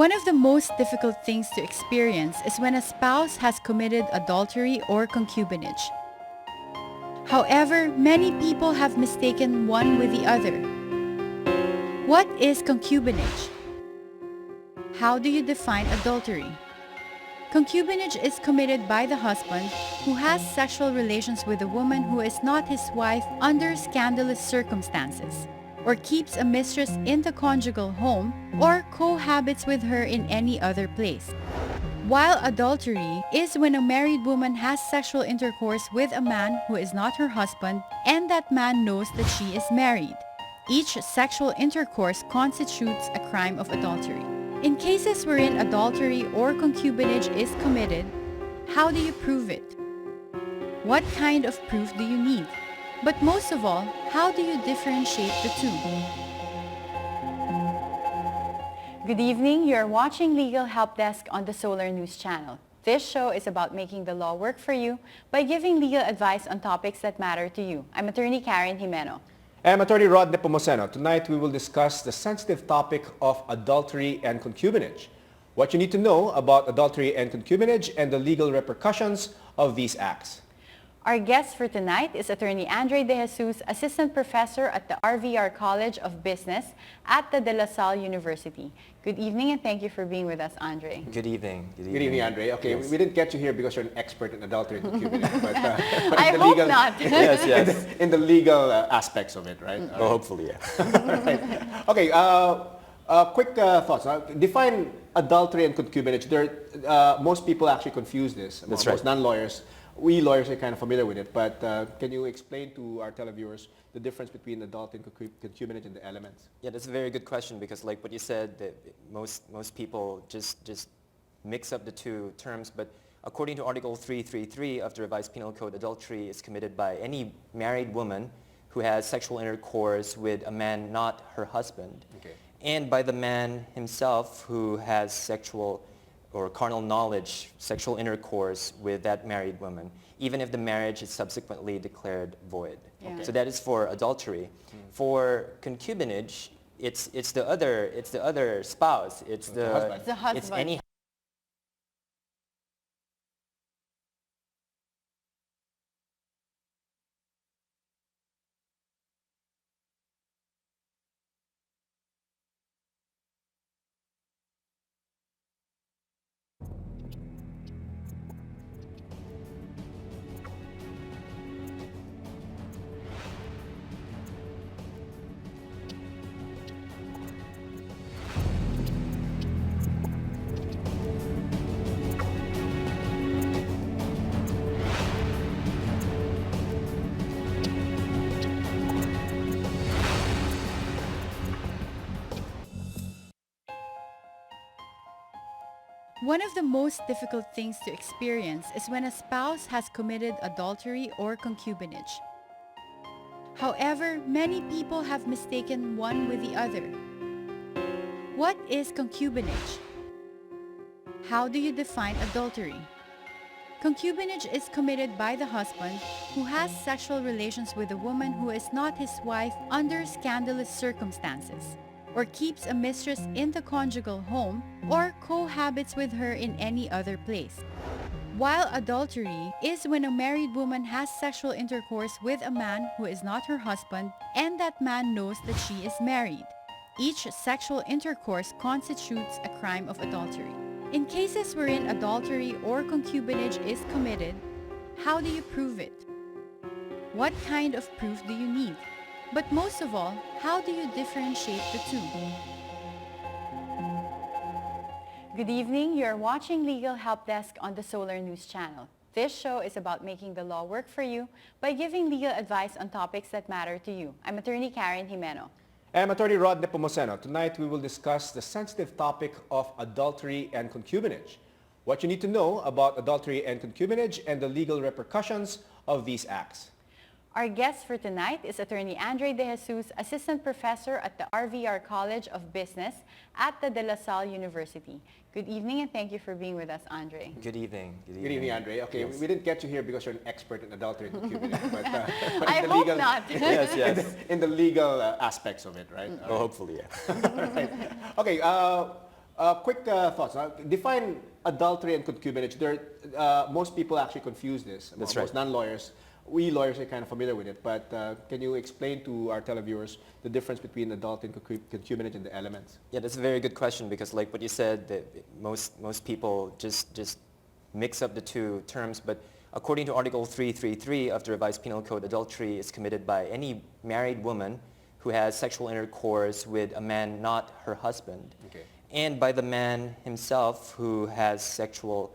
One of the most difficult things to experience is when a spouse has committed adultery or concubinage. However, many people have mistaken one with the other. What is concubinage? How do you define adultery? Concubinage is committed by the husband who has sexual relations with a woman who is not his wife under scandalous circumstances, or keeps a mistress in the conjugal home, or cohabits with her in any other place. While adultery is when a married woman has sexual intercourse with a man who is not her husband and that man knows that she is married. Each sexual intercourse constitutes a crime of adultery. In cases wherein adultery or concubinage is committed, how do you prove it? What kind of proof do you need? But most of all, how do you differentiate the two? Good evening. You're watching Legal Help Desk on the Solar News Channel. This show is about making the law work for you by giving legal advice on topics that matter to you. I'm Attorney Karen Jimeno. I'm Attorney Nepomuceno. Tonight we will discuss the sensitive topic of adultery and concubinage. What you need to know about adultery and concubinage and the legal repercussions of these acts. Our guest for tonight is Attorney Andre De Jesus, Assistant Professor at the RVR College of Business at the De La Salle University. Good evening and thank you for being with us, Andre. Good evening. Good evening, Andre. Okay, yes. We didn't get you here because you're an expert in adultery and concubinage, but I hope legal, not. Yes. In the legal aspects of it, right? Well, hopefully, yeah. Right. Okay, quick thoughts. Define adultery and concubinage. Most people actually confuse this. That's most right. non-lawyers. We lawyers are kind of familiar with it, but can you explain to our televiewers the difference between adultery and concubinage and the elements? Yeah, that's a very good question because like what you said, that most people just mix up the two terms, but according to Article 333 of the Revised Penal Code, adultery is committed by any married woman who has sexual intercourse with a man not her husband, okay, and by the man himself who has sexual or carnal knowledge, sexual intercourse with that married woman, even if the marriage is subsequently declared void. Yeah. Okay. So that is for adultery. For concubinage, it's the other spouse. It's the husband. It's any One of the most difficult things to experience is when a spouse has committed adultery or concubinage. However, many people have mistaken one with the other. What is concubinage? How do you define adultery? Concubinage is committed by the husband who has sexual relations with a woman who is not his wife under scandalous circumstances, or keeps a mistress in the conjugal home, or cohabits with her in any other place. While adultery is when a married woman has sexual intercourse with a man who is not her husband and that man knows that she is married. Each sexual intercourse constitutes a crime of adultery. In cases wherein adultery or concubinage is committed, how do you prove it? What kind of proof do you need? But most of all, how do you differentiate the two? Good evening. You're watching Legal Help Desk on the Solar News Channel. This show is about making the law work for you by giving legal advice on topics that matter to you. I'm Attorney Karen Jimeno. I'm Attorney Nepomuceno. Tonight we will discuss the sensitive topic of adultery and concubinage. What you need to know about adultery and concubinage and the legal repercussions of these acts. Our guest for tonight is Attorney Andre De Jesus, Assistant Professor at the RVR College of Business at the De La Salle University. Good evening and thank you for being with us, Andre. Good evening. Good evening, Andre. Okay, Yes. we didn't get you here because you're an expert in adultery and concubinage, but I hope not. Yes. in the legal aspects of it, right? Well, hopefully, yeah. Right. Okay, Quick thoughts. Define adultery and concubinage. Most people actually confuse this. That's Most right. non-lawyers. We lawyers are kind of familiar with it, but can you explain to our televiewers the difference between adultery and concubinage and the elements? Yeah, that's a very good question because like what you said, that most people just mix up the two terms, but according to Article 333 of the Revised Penal Code, adultery is committed by any married woman who has sexual intercourse with a man not her husband, Okay. and by the man himself who has sexual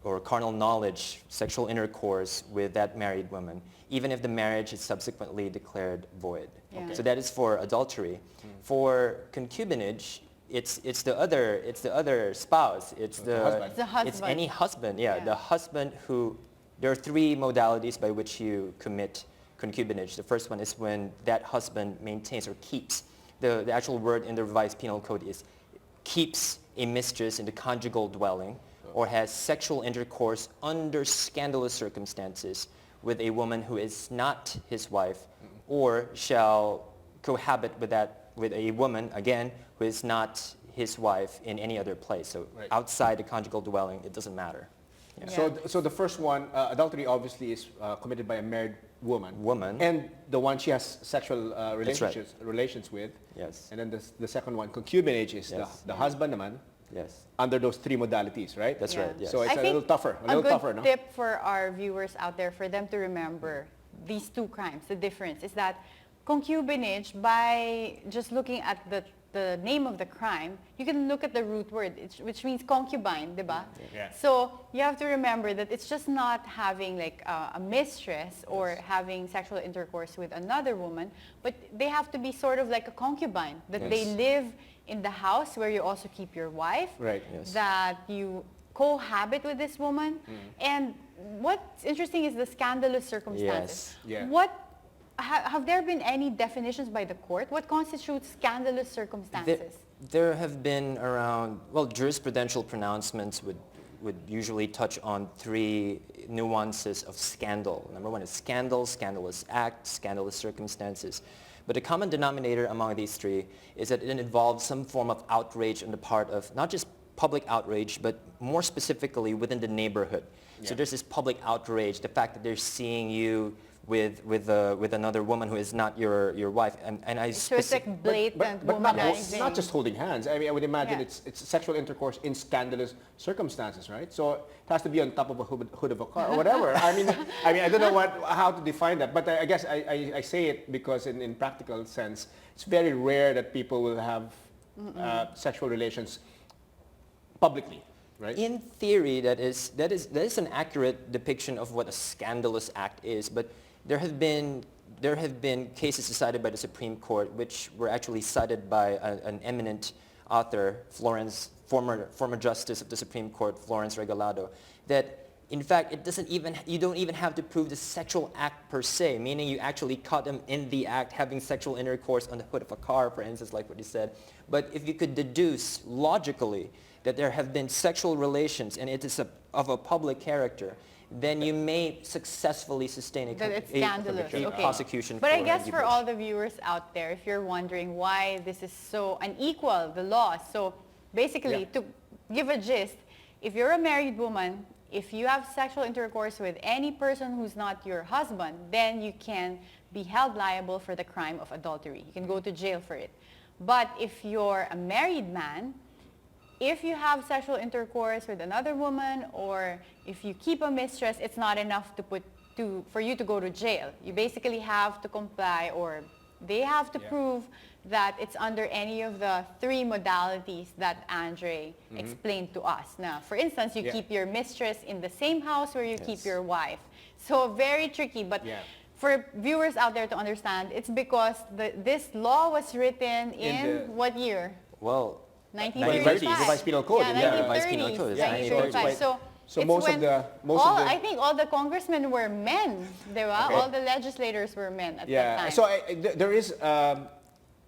or carnal knowledge, sexual intercourse with that married woman, even if the marriage is subsequently declared void. Yeah. Okay. So that is for adultery. For concubinage, it's the other spouse. It's the husband. It's the husband. It's any husband. Yeah, Yeah. the husband who. There are three modalities by which you commit concubinage. The first one is when that husband maintains or keeps. The actual word in the Revised Penal Code is keeps a mistress in the conjugal dwelling or has sexual intercourse under scandalous circumstances with a woman who is not his wife or shall cohabit with a woman, again, who is not his wife in any other place. So Right. outside the conjugal dwelling, it doesn't matter. Yeah. So the first one, adultery obviously is committed by a married woman. And the one she has sexual relations with. Yes. And then the second one, concubinage, is Yes. the husband naman Yes. under those three modalities, right? That's right. Yes. So it's I a think little tougher. A good No? tip for our viewers out there for them to remember these two crimes. The difference is that concubinage, by just looking at the name of the crime, you can look at the root word, which means concubine, diba? Yeah. So you have to remember that it's just not having like a mistress or having sexual intercourse with another woman, but they have to be sort of like a concubine, that they Yes. live in the house where you also keep your wife, Right. Yes. that you cohabit with this woman. And what's interesting is the scandalous circumstances. Yes. Yeah. Have there been any definitions by the court? What constitutes scandalous circumstances? There have been around, well, jurisprudential pronouncements would usually touch on three nuances of scandal. Number one is scandal, scandalous act, scandalous circumstances. But the common denominator among these three is that it involves some form of outrage on the part of not just public outrage, but more specifically within the neighborhood. So there's this public outrage, the fact that they're seeing you with another woman who is not your wife, and I So it's like blatant But womanizing. not just holding hands. I mean, I would imagine Yeah. it's sexual intercourse in scandalous circumstances, right? So it has to be on top of a hood of a car or whatever. I mean, I don't know how to define that, but I guess I say it because in practical sense, it's very rare that people will have sexual relations publicly, right? In theory, that is an accurate depiction of what a scandalous act is, but there have been cases decided by the Supreme Court which were actually cited by an eminent author, former Justice of the Supreme Court, Florence Regalado, that in fact you don't even have to prove the sexual act per se, meaning you actually caught them in the act having sexual intercourse on the hood of a car, for instance, like what you said. But if you could deduce logically that there have been sexual relations and it is of a public character, then you may successfully sustain That it's scandalous. a Okay. prosecution. But I for guess for concubinage. all the viewers out there, if you're wondering why this is so unequal, the law. So basically, to give a gist, if you're a married woman, if you have sexual intercourse with any person who's not your husband, then you can be held liable for the crime of adultery. You can go to jail for it. But if you're a married man, if you have sexual intercourse with another woman or if you keep a mistress, it's not enough for you to go to jail. You basically have to comply, or they have to prove that it's under any of the three modalities that Andre explained to us. Now, for instance, you keep your mistress in the same house where you keep your wife. So very tricky, but for viewers out there to understand, it's because this law was written in what year? Well, 1935. Revised Penal Code. Yeah, Revised Penal 1930s. Code, 1935. So it's most when of the I think all the congressmen were men, diba? Okay. All the legislators were men at that time. So there is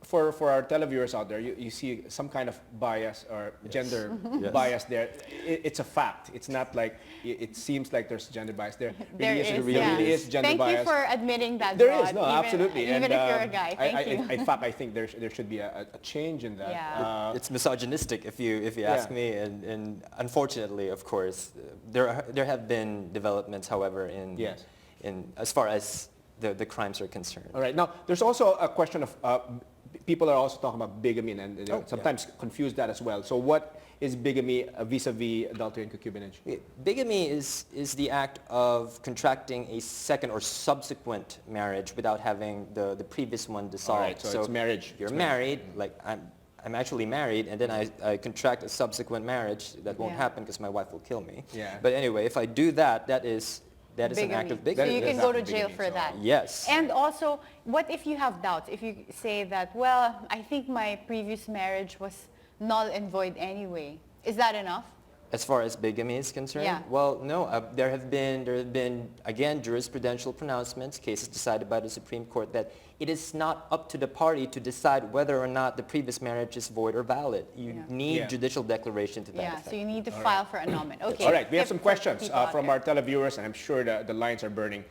for our televiewers out there, you see some kind of bias or gender bias there. It's a fact. It's not like it seems like there's gender bias there. There is, really is gender bias. Thank you for admitting that, There Rod, is, no, absolutely. Even if you're a guy. Thank you. In fact, I think there should be a change in that. Yeah. It's misogynistic if you ask me, and unfortunately, of course, there have been developments, however, in as far as the crimes are concerned. All right. Now, there's also a question of people are also talking about bigamy and sometimes confuse that as well. So what is bigamy vis-a-vis adultery and concubinage? Bigamy is the act of contracting a second or subsequent marriage without having the previous one dissolved. All right, so it's marriage. If you're married, like I'm actually married, and then I contract a subsequent marriage. That won't happen because my wife will kill me. Yeah. But anyway, if I do that, that is an act of bigamy. So you can go to jail for that. Yes. And also, what if you have doubts? If you say that, well, I think my previous marriage was null and void anyway. Is that enough? As far as bigamy is concerned? Yeah. Well, no. There have been, again, jurisprudential pronouncements, cases decided by the Supreme Court, that it is not up to the party to decide whether or not the previous marriage is void or valid. You need judicial declaration to that effect. So you need to file for annulment. Okay. All right, we have some questions from our televiewers, and I'm sure the lines are burning.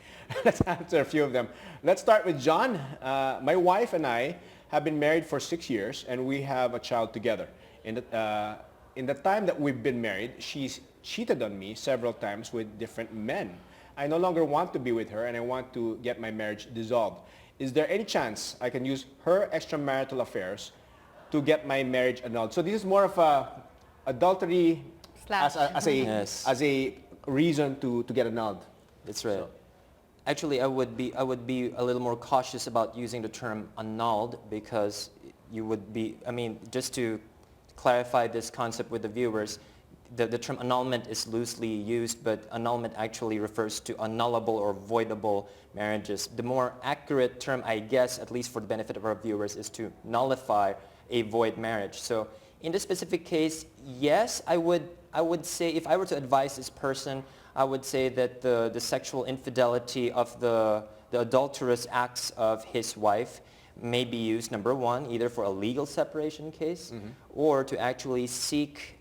Let's answer a few of them. Let's start with John. My wife and I have been married for 6 years, and we have a child together. In the time that we've been married, she's cheated on me several times with different men. I no longer want to be with her, and I want to get my marriage dissolved. Is there any chance I can use her extramarital affairs to get my marriage annulled? So this is more of a adultery as a reason to get annulled. That's right. Actually, I would be a little more cautious about using the term annulled, because you would be, just to clarify this concept with the viewers, the term annulment is loosely used, but annulment actually refers to annullable or voidable marriages. The more accurate term, I guess, at least for the benefit of our viewers, is to nullify a void marriage. So in this specific case, yes, I would say, if I were to advise this person, I would say that the sexual infidelity of the adulterous acts of his wife may be used, number one, either for a legal separation case or to actually seek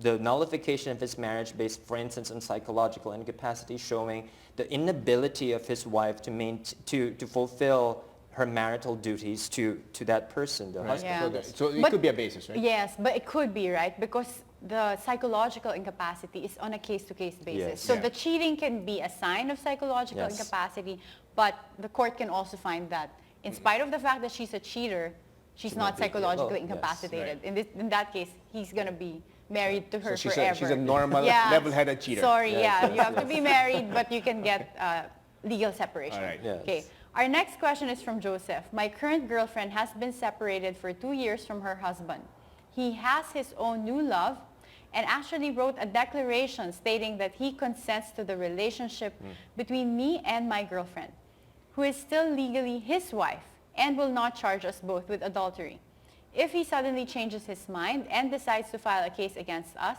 the nullification of his marriage based, for instance, on psychological incapacity, showing the inability of his wife to fulfill her marital duties to that person, the husband. Yeah. So it could be a basis, right? Yes, but it could be, right? Because the psychological incapacity is on a case-to-case basis. Yes. So the cheating can be a sign of psychological incapacity, but the court can also find that in spite of the fact that she's a cheater, she's not psychologically incapacitated. Right. In that case, he's going to be married to her so forever. She's a normal, level-headed cheater. Sorry, you have to be married, but you can get legal separation. All right. Yes. Okay. Our next question is from Joseph. My current girlfriend has been separated for 2 years from her husband. He has his own new love and actually wrote a declaration stating that he consents to the relationship between me and my girlfriend, who is still legally his wife and will not charge us both with adultery. If he suddenly changes his mind and decides to file a case against us,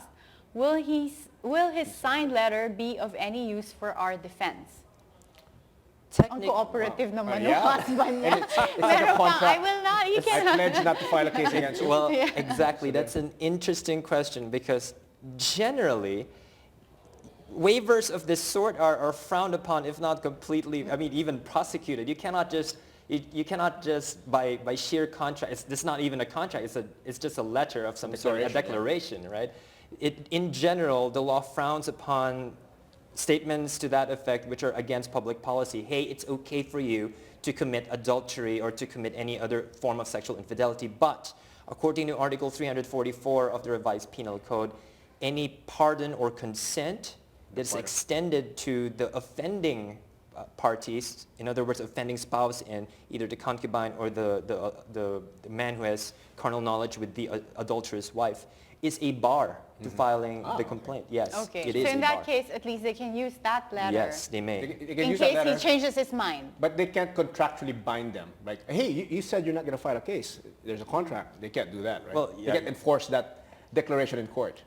will his signed letter be of any use for our defense? Ang cooperative naman ng husband niya. Meron pang, I will not, you I cannot. pledge not to file a case against you. Well, exactly. That's an interesting question, because generally, waivers of this sort are frowned upon, if not completely, even prosecuted. You cannot just by sheer contract, it's not even a contract, it's just a letter of some sort, a declaration, right? In general, the law frowns upon statements to that effect which are against public policy. Hey, it's okay for you to commit adultery or to commit any other form of sexual infidelity, but according to Article 344 of the Revised Penal Code, any pardon or consent that's extended to the offending parties, in other words, offending spouse and either the concubine or the man who has carnal knowledge with the adulterous wife, is a bar to filing the complaint. Yes, Okay, it is so in a that bar. case, at least they can use that letter. Yes, they may. They can In use that case letter, he changes his mind. but they can't contractually bind them. Like, hey, you said you're not going to file a case. There's a contract. They can't do that, right? Well, They can't enforce that declaration in court?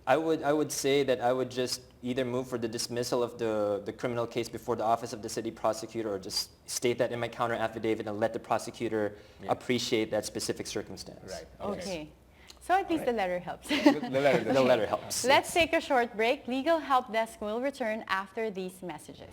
I would say that I would just either move for the dismissal of the criminal case before the office of the city prosecutor, or just state that in my counter affidavit and let the prosecutor appreciate that specific circumstance. Right. Okay. So at least the letter helps. The letter helps. Let's take a short break. Legal Help Desk will return after these messages.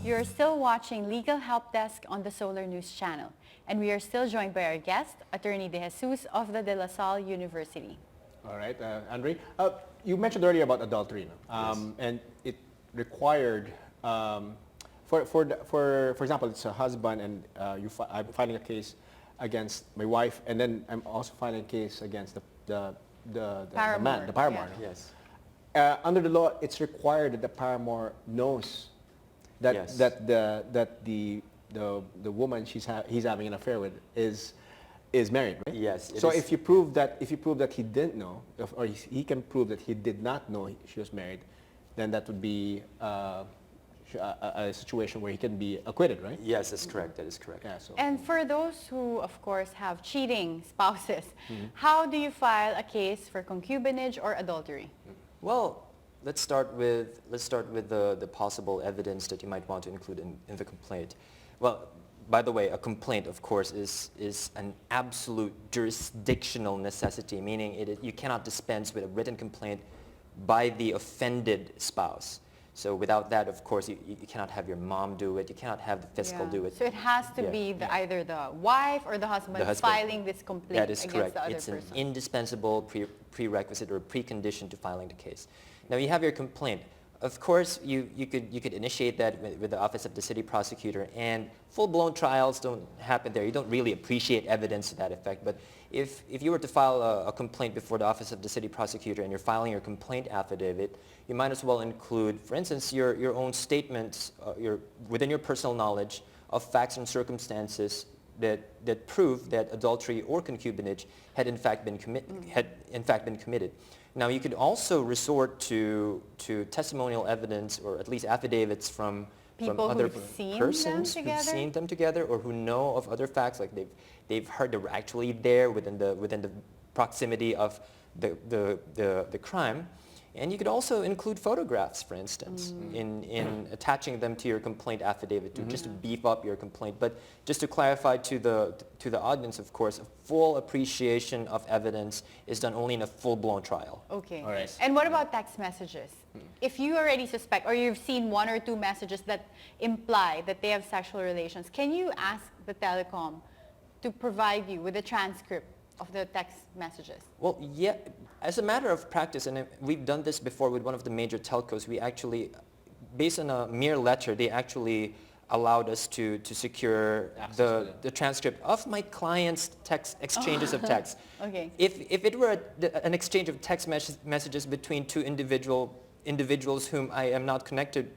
You're still watching Legal Help Desk on the Solar News channel, and we are still joined by our guest, Attorney De Jesus of the De La Salle University. All right, Andre, you mentioned earlier about adultery, and it required, for example, it's a husband, and I'm filing a case against my wife, and then I'm also filing a case against the man, the paramour. Yeah. Yes. Under the law, it's required that the paramour knows that the woman he's having an affair with is married, right? Yes. So if you prove that he didn't know, or he can prove that he did not know she was married, then that would be a situation where he can be acquitted, right? Yes, that's correct. That is correct. Yeah. So. And for those who, of course, have cheating spouses, how do you file a case for concubinage or adultery? Well, let's start with the possible evidence that you might want to include in the complaint. Well, by the way, a complaint, of course, is an absolute jurisdictional necessity, meaning you cannot dispense with a written complaint by the offended spouse. So without that, of course, you cannot have your mom do it. You cannot have the fiscal do it. So it has to be either the wife or the husband, filing this complaint that is against correct. the other It's person. an indispensable prerequisite or precondition to filing the case. Now you have your complaint. Of course, you could initiate that with the office of the city prosecutor, and full-blown trials don't happen there. You don't really appreciate evidence to that effect. But if you were to file a complaint before the office of the city prosecutor and you're filing your complaint affidavit, you might as well include, for instance, your own statements, within your personal knowledge of facts and circumstances that prove that adultery or concubinage had in fact been committed. Now, you could also resort to testimonial evidence, or at least affidavits from other persons who've seen them together, or who know of other facts, like they've heard they were actually there within the proximity of the crime. And you could also include photographs, for instance, in attaching them to your complaint affidavit, just to beef up your complaint. But just to clarify to the audience, of course, a full appreciation of evidence is done only in a full-blown trial. Okay. All right. And what about text messages? If you already suspect, or you've seen one or two messages that imply that they have sexual relations, can you ask the telecom to provide you with a transcript of the text messages? Well, yeah, as a matter of practice, and we've done this before with one of the major telcos, we actually, based on a mere letter, they actually allowed us to secure the transcript of my client's text exchanges of text. Okay. If it were an exchange of text messages between two individuals whom I am not connected,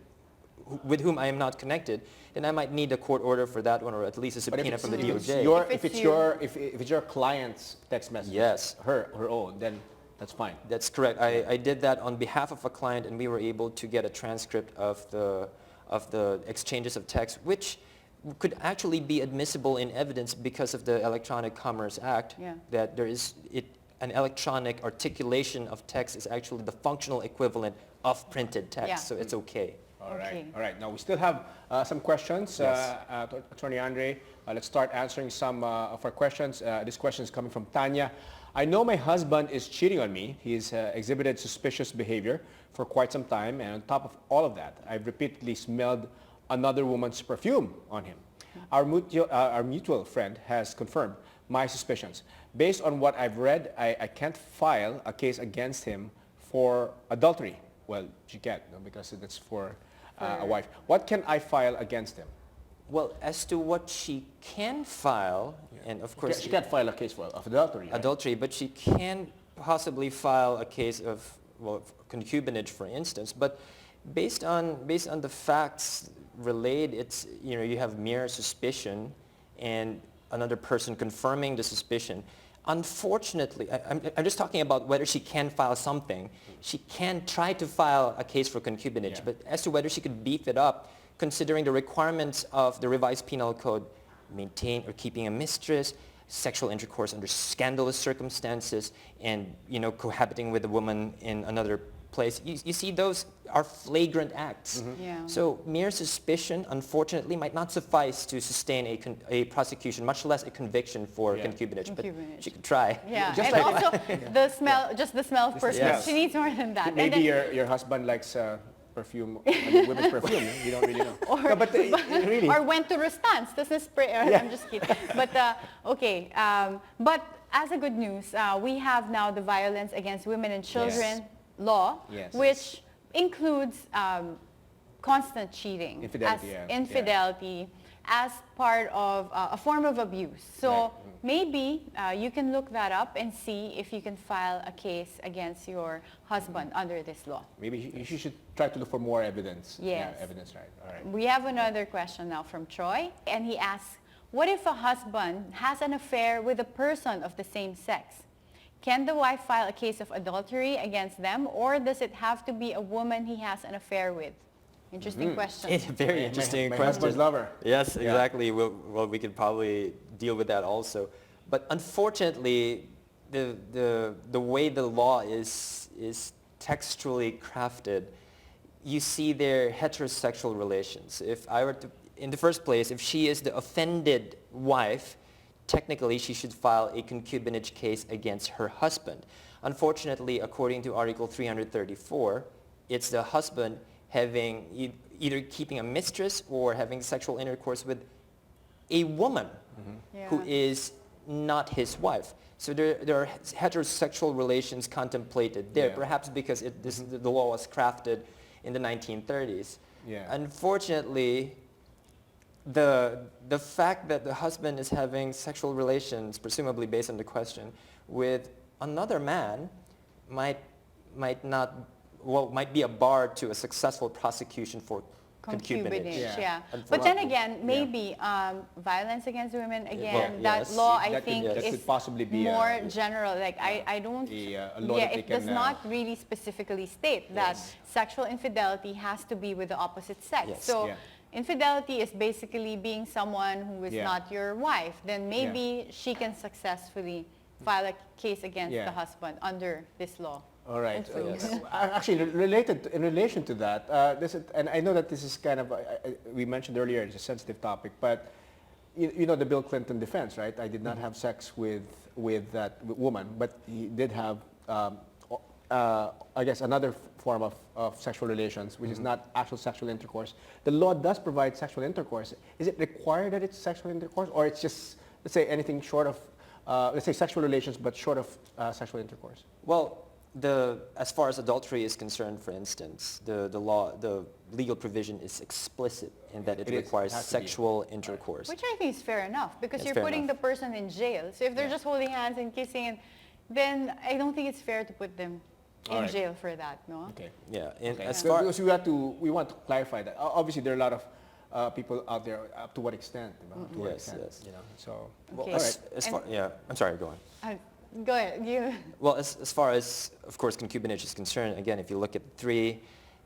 with whom I am not connected, then I might need a court order for that one, or at least a subpoena from the DOJ. If it's your client's text message, yes, her own, then that's fine. That's correct. I did that on behalf of a client, and we were able to get a transcript of the exchanges of text, which could actually be admissible in evidence because of the Electronic Commerce Act, that there is an electronic articulation of text is actually the functional equivalent of printed text, so it's okay. All right. Now we still have some questions, Attorney Andre. Let's start answering some of our questions. This question is coming from Tanya. I know my husband is cheating on me. He's exhibited suspicious behavior for quite some time, and on top of all of that, I've repeatedly smelled another woman's perfume on him. Our mutual friend has confirmed my suspicions. Based on what I've read, I can't file a case against him for adultery. well, she can't, no, because it's for a wife. What can I file against him? Well, as to what she can file, and of course She can't file a case of adultery. Right? adultery, but she can possibly file a case of, well, concubinage, for instance. But based on the facts relayed, it's, you know, you have mere suspicion and another person confirming the suspicion. Unfortunately, I'm just talking about whether she can file something. She can try to file a case for concubinage, Yeah. but as to whether she could beef it up, considering the requirements of the revised penal code, maintain or keeping a mistress, sexual intercourse under scandalous circumstances, and, you know, cohabiting with a woman in another place. You see, those are flagrant acts. Yeah. So mere suspicion, unfortunately, might not suffice to sustain a prosecution, much less a conviction for Yeah. concubinage. But Concubinage. she could try. Yeah, Just and like- also the smell, just the smell of perfume. yes. She needs more than that. And Maybe then- your husband likes perfume, women's perfume. You don't really know. or, No, but really. or went to Rustans. Doesn't spray. I'm just kidding. But okay. But as a good news, we have now the Violence Against Women and Children law, Yes. which includes constant cheating, Infidelity, as yeah. infidelity as part of a form of abuse. So Right. maybe you can look that up and see if you can file a case against your husband under this law. Maybe you should try to look for more evidence. Yes. Yeah, evidence, right. All right. We have another question now from Troy, and he asks, what if a husband has an affair with a person of the same sex? Can the wife file a case of adultery against them, or does it have to be a woman he has an affair with? Interesting question. It's a very interesting my question. husband's lover. Yes, Yeah. exactly. Well, we could probably deal with that also. But unfortunately, the way the law is textually crafted, you see their heterosexual relations. If I were to, in the first place, if she is the offended wife, technically she should file a concubinage case against her husband. Unfortunately, according to Article 334, it's the husband having either keeping a mistress or having sexual intercourse with a woman who is not his wife. So there are heterosexual relations contemplated there, Yeah. perhaps because the law was crafted in the 1930s. Yeah. Unfortunately, the fact that the husband is having sexual relations, presumably based on the question, with another man might be a bar to a successful prosecution for concubinage. Yeah. Yeah. But then again, maybe violence against women, again, that yes. law I That could- think that is could possibly be a- more general. Like I don't, a law that they it does can, not really specifically state that Yes. sexual infidelity has to be with the opposite sex. Yes. So Yeah. infidelity is basically being someone who is Yeah. not your wife. Then maybe she can successfully file a case against Yeah. the husband under this law. All right. Hopefully. Actually, in relation to that, and I know that this is kind of, we mentioned earlier, it's a sensitive topic, but you know the Bill Clinton defense, right? I did not have sex with that woman, but he did have, I guess, another form of sexual relations, which is not actual sexual intercourse. The law does provide sexual intercourse. Is it required that it's sexual intercourse, or it's just, let's say, anything short of, let's say, sexual relations, but short of sexual intercourse? Well, as far as adultery is concerned, for instance, the legal provision is explicit in that it It is. requires It has to be. sexual intercourse. Which I think is fair enough because It's you're fair putting enough. the person in jail. So if they're Yeah. just holding hands and kissing, then I don't think it's fair to put them in Alright. jail for that, no? Okay. Yeah, and Okay. as So far because we want to clarify that. Obviously, there are a lot of people out there. Up to what extent? To what Yes, extent? yes. You know. So. well, Okay. as far, yeah, I'm sorry, go on. Go ahead. You. Well, as far as, of course, concubinage is concerned, again, if you look at the three,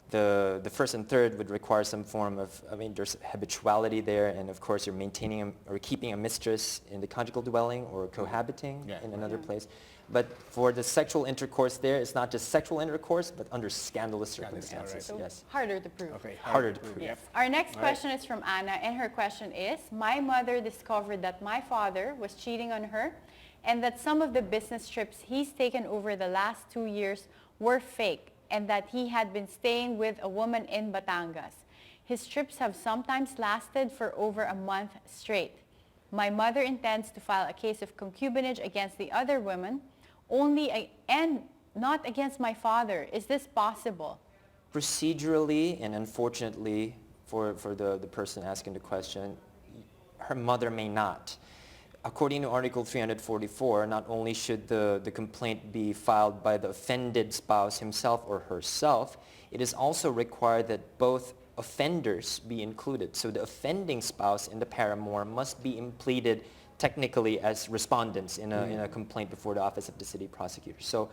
the first and third would require some form of, there's habituality there, and of course you're maintaining or keeping a mistress in the conjugal dwelling or cohabiting Yeah. in another Yeah. place. But for the sexual intercourse there, it's not just sexual intercourse, but under scandalous Scandalous, circumstances. So Yes. harder to prove. Okay. Harder to prove. Yes. Our next All right. question is from Anna, and her question is, my mother discovered that my father was cheating on her and that some of the business trips he's taken over the last 2 years were fake and that he had been staying with a woman in Batangas. His trips have sometimes lasted for over a month straight. My mother intends to file a case of concubinage against the other women and not against my father. Is this possible? Procedurally and unfortunately for the person asking the question, her mother may not. According to Article 344, not only should the complaint be filed by the offended spouse himself or herself, it is also required that both offenders be included. So the offending spouse and the paramour must be pleaded technically as respondents in a complaint before the Office of the City Prosecutor. So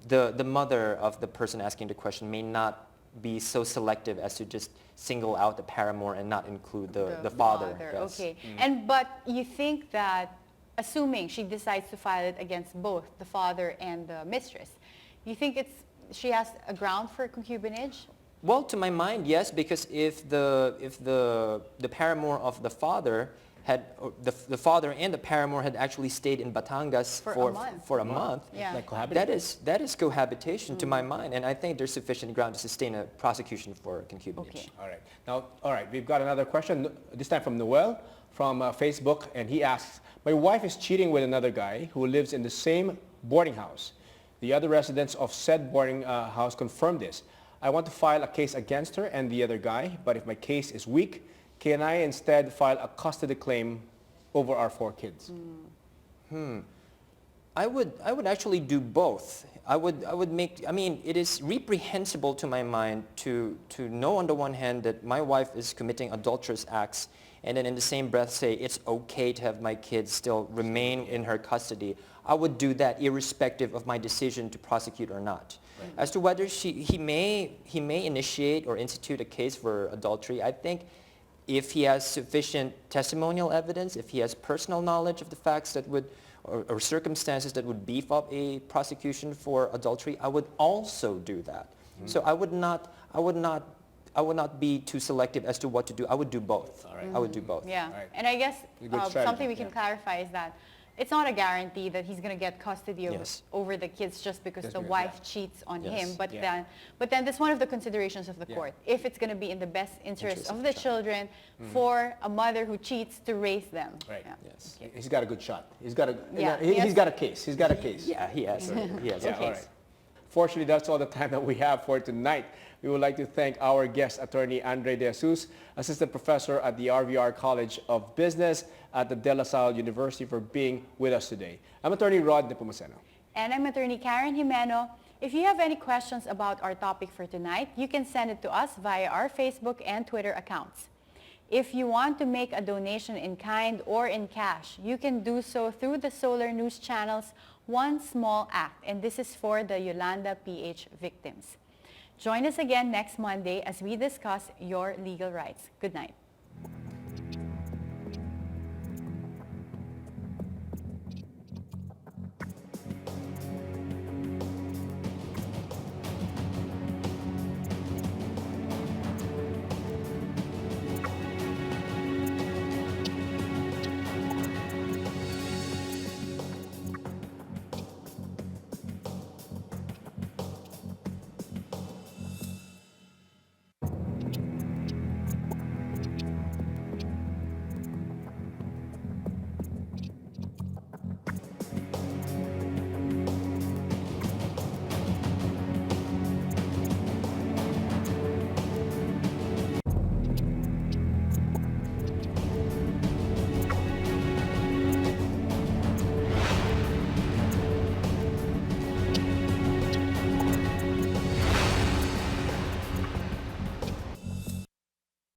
the mother of the person asking the question may not be so selective as to just single out the paramour and not include the father. Yes. Okay. But you think that, assuming she decides to file it against both the father and the mistress, you think she has a ground for concubinage? Well, to my mind, yes, because if the paramour of the father had the father and the paramour had actually stayed in Batangas for a month, Yeah. Like cohabiting. that is cohabitation to my mind, and I think there's sufficient ground to sustain a prosecution for concubinage. Okay. All right. Now, all right, we've got another question, this time from Noel from Facebook, and he asks, my wife is cheating with another guy who lives in the same boarding house. The other residents of said boarding house confirm this. I want to file a case against her and the other guy, but if my case is weak, can I instead file a custody claim over our 4 kids? I would actually do both. I mean, it is reprehensible to my mind to know on the one hand that my wife is committing adulterous acts and then in the same breath say it's okay to have my kids still remain in her custody. I would do that irrespective of my decision to prosecute or not. Right. As to whether he may initiate or institute a case for adultery, I think if he has sufficient testimonial evidence, if he has personal knowledge of the facts that would, or circumstances that would beef up a prosecution for adultery, I would also do that. So I would not be too selective as to what to do. I would do both. All right. I would do both. Yeah. Right. And I guess strategy, something we can clarify is that it's not a guarantee that he's going to get custody Yes. over the kids just because Just the because, wife yeah. cheats on Yes. him. But Yeah. then that's one of the considerations of the Yeah. court. If it's going to be in the best interest Interest of of the the children for a mother who cheats to raise them. Right. Yeah. Yes. He's got a good shot. He's got a, Yeah. he's got a case. He's got a case. Yeah, he has. He has. Yeah, Okay. all right. Fortunately, that's all the time that we have for tonight. We would like to thank our guest attorney, Andre De Jesus, Assistant Professor at the RVR College of Business at the De La Salle University for being with us today. I'm Attorney Rod Nepomuceno. And I'm Attorney Karen Jimeno. If you have any questions about our topic for tonight, you can send it to us via our Facebook and Twitter accounts. If you want to make a donation in kind or in cash, you can do so through the Solar News Channel's One Small Act, and this is for the Yolanda PH victims. Join us again next Monday as we discuss your legal rights. Good night.